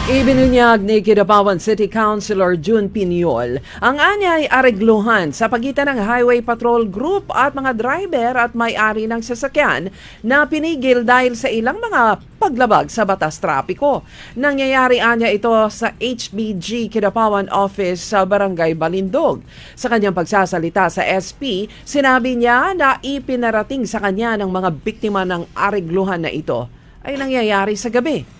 Ibinunyag ni Kidapawan City Councilor June Piñol ang anyay aregluhan sa pagitan ng Highway Patrol Group at mga driver at may-ari ng sasakyan na pinigil dahil sa ilang mga paglabag sa batas trapiko. Nangyayari anya ito sa HBG Kidapawan Office sa Barangay Balindog. Sa kanyang pagsasalita sa SP, sinabi niya na ipinarating sa kanya ng mga biktima ng aregluhan na ito ay nangyayari sa gabi.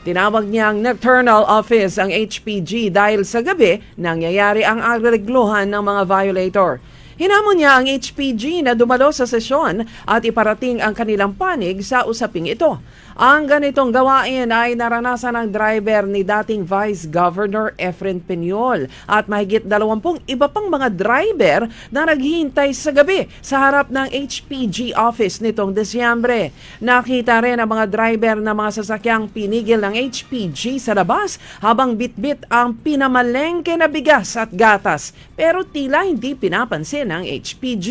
Tinawag niyang nocturnal office ang HPG dahil sa gabi nangyayari ang aregluhan ng mga violator. Hinamon niya ang HPG na dumalo sa sesyon at iparating ang kanilang panig sa usaping ito. Ang ganitong gawain ay naranasan ng driver ni dating Vice Governor Efren Piñol at mahigit 20 iba pang mga driver na naghihintay sa gabi sa harap ng HPG office nitong Desyembre. Nakita rin ang mga driver na mga sasakyang pinigil ng HPG sa labas habang bitbit ang pinamalengke na bigas at gatas pero tila hindi pinapansin ng HPG.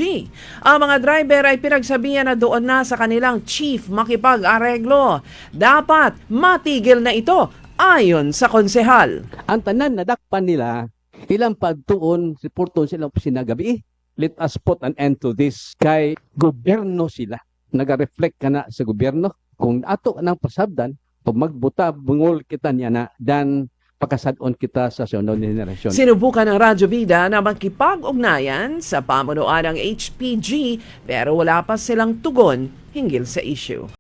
Ang mga driver ay pinagsabihan na doon na sa kanilang chief makipag-areglo. Dapat matigil na ito ayon sa konsehal. Ang tanan na dakpan nila, ilang pagtuon, reporton silang opisina gabi. Let us put an end to this. Kay gobyerno sila. Naga-reflect ka na sa gobyerno. Kung ato ng pasabdan, pag magbuta, bungol kita niya na, dan pakasadon kita sa sunod na henerasyon. Sinubukan ng Radyo Bida na makipag-ugnayan sa pamunuan ng HPG pero wala pa silang tugon hinggil sa issue.